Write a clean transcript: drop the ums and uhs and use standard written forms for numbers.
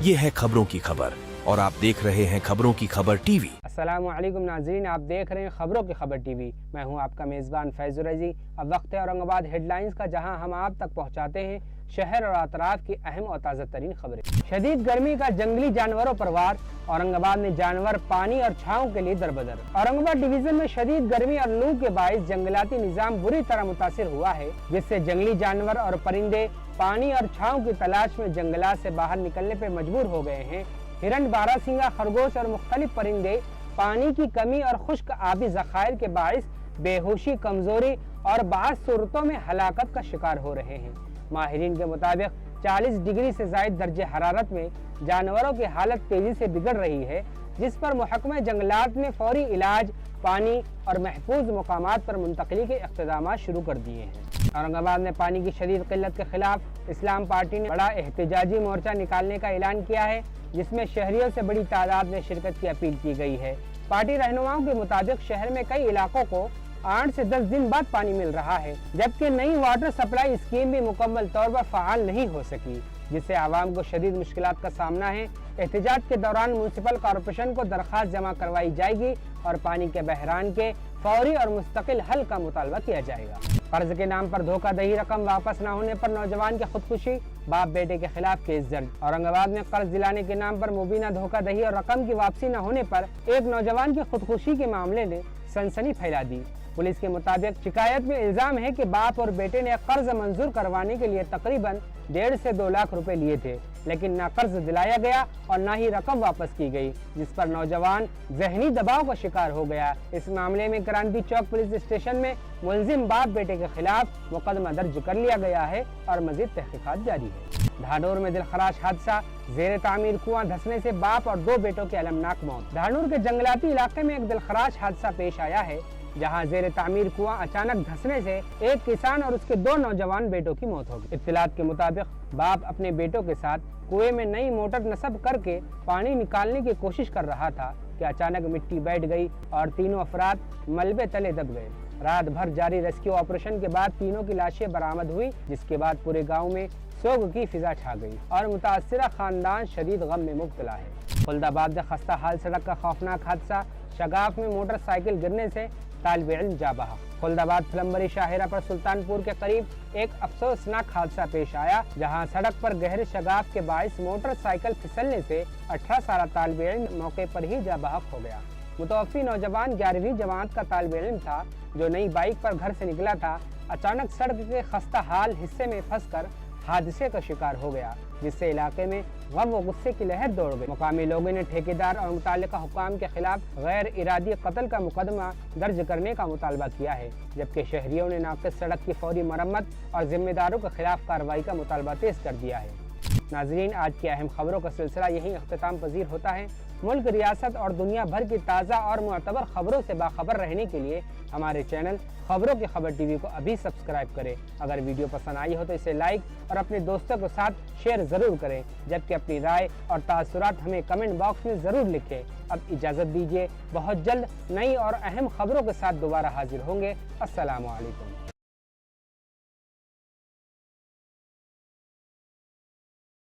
ये है खबरों की खबर और आप देख रहे हैं खबरों की खबर टीवी। अस्सलामु अलैकुम नाज़रीन, आप देख रहे हैं खबरों की खबर टीवी। मैं हूं आपका मेज़बान फैज़ुर रज़ी। अब वक्त है औरंगाबाद हेडलाइंस का, जहां हम आप तक पहुंचाते हैं शहर और अतराफ की अहम और ताज़ा तरीन खबरें। शदीद गर्मी का जंगली जानवरों पर वार, औरंगाबाद में जानवर पानी और छांव के लिए दरबदर। औरंगाबाद डिवीजन में शदीद गर्मी और लू के बाइस जंगलाती निज़ाम बुरी तरह मुतासिर हुआ है, जिससे जंगली जानवर और परिंदे पानी और छांव की तलाश में जंगलात से बाहर निकलने पर मजबूर हो गए हैं। हिरण, बारहसिंगा, खरगोश और मुख्तलिफ परिंदे पानी की कमी और खुश्क आबी ज़खायर के बाइस बेहोशी, कमजोरी और बाज़ सूरतों में हलाकत का शिकार हो रहे हैं। माहिरीन के मुताबिक 40 डिग्री से ज़ायद दर्जे हरारत में जानवरों की हालत तेजी से बिगड़ रही है, जिस पर महकमा जंगलात ने फौरी इलाज, पानी और महफूज मकामात पर मुंतकली के इक़्तिदामात शुरू कर दिए हैं। औरंगाबाद में पानी की शदीद किल्लत के खिलाफ इस्लाम पार्टी ने बड़ा एहतजाजी मोर्चा निकालने का ऐलान किया है, जिसमें शहरियों से बड़ी तादाद में शिरकत की अपील की गई है। पार्टी रहनुमाओं के मुताबिक शहर में कई इलाकों को 8 से 10 दिन बाद पानी मिल रहा है, जबकि नई वाटर सप्लाई स्कीम भी मुकम्मल तौर पर फ़ाल नहीं हो सकी, जिससे आवाम को शदीद मुश्किलात का सामना है। एहतजाज के दौरान म्यूनसिपल कॉरपोरेशन को दरख्वास्त जमा करवाई जाएगी और पानी के बहरान के फौरी और मुस्तकिल हल का मुतालबा किया जाएगा। कर्ज के नाम पर धोखाधड़ी, रकम वापस न होने पर नौजवान की खुदकुशी, बाप बेटे के खिलाफ केस दर्ज। औरंगाबाद में कर्ज दिलाने के नाम पर मुबीना धोखाधड़ी और रकम की वापसी न होने पर एक नौजवान की खुदकुशी के मामले ने सनसनी फैला दी। पुलिस के मुताबिक शिकायत में इल्जाम है कि बाप और बेटे ने कर्ज मंजूर करवाने के लिए तकरीबन 1.5 से 2 लाख रुपए लिए थे, लेकिन न कर्ज दिलाया गया और न ही रकम वापस की गई, जिस पर नौजवान जहनी दबाव का शिकार हो गया। इस मामले में क्रांति चौक पुलिस स्टेशन में मुलजिम बाप बेटे के खिलाफ मुकदमा दर्ज कर लिया गया है और मजीद तहकीकात जारी है। धानोर में दिलखराश हादसा, जेर तामीर कुआं धंसने से बाप और 2 बेटों की अलमनाक मौत। धानोर के जंगलाती इलाके में एक दिलखराश हादसा पेश आया है, जहां जेर तामीर कुआं अचानक धंसने से एक किसान और उसके 2 नौजवान बेटों की मौत हो गई। इत्तलात के मुताबिक बाप अपने बेटों के साथ कुएं में नई मोटर नस्ब करके पानी निकालने की कोशिश कर रहा था कि अचानक मिट्टी बैठ गई और तीनों अफराद मलबे तले दब गए। रात भर जारी रेस्क्यू ऑपरेशन के बाद तीनों की लाशें बरामद हुई, जिसके बाद पूरे गाँव में सोग की फिजा छा गई और मुतासिरा खानदान शदीद गम में मुब्तला है। खुलदाबाद में खस्ता हाल सड़क का खौफनाक हादसा, शगाफ में मोटरसाइकिल गिरने से तालिब इल्म जा बहा। खुलदाबाद फ्लम्बरी शाहिरा पर सुल्तानपुर के करीब एक अफसोसनाक हादसा पेश आया, जहां सड़क पर गहरे शगाफ के बाइस मोटरसाइकिल फिसलने से 18 साल तालिब इल्म मौके पर ही जा बहक हो गया। मुतवफ़ी नौजवान 11वीं जमात का तालिब इल्म था, जो नई बाइक पर घर से निकला था। अचानक सड़क के खस्ता हाल हिस्से में फंसकर हादसे का शिकार हो गया, जिससे इलाके में गम व गुस्से की लहर दौड़ गई। मुकामी लोगों ने ठेकेदार और मुताल्लिका हुकाम के खिलाफ गैर इरादी कत्ल का मुकदमा दर्ज करने का मुतालबा किया है, जबकि शहरियों ने नाक़िस सड़क की फौरी मरम्मत और जिम्मेदारों के खिलाफ कार्रवाई का मुतालबा तेज कर दिया है। नाजरीन, आज की अहम खबरों का सिलसिला यहीं अख्तिताम पजीर होता है। मुल्क, रियासत और दुनिया भर की ताज़ा और मुअतबर खबरों से बाखबर रहने के लिए हमारे चैनल खबरों की खबर टीवी को अभी सब्सक्राइब करें। अगर वीडियो पसंद आई हो तो इसे लाइक और अपने दोस्तों के साथ शेयर ज़रूर करें, जबकि अपनी राय और तासुरात हमें कमेंट बॉक्स में ज़रूर लिखें। अब इजाज़त दीजिए, बहुत जल्द नई और अहम खबरों के साथ दोबारा हाजिर होंगे। अस्सलामु अलैकुम।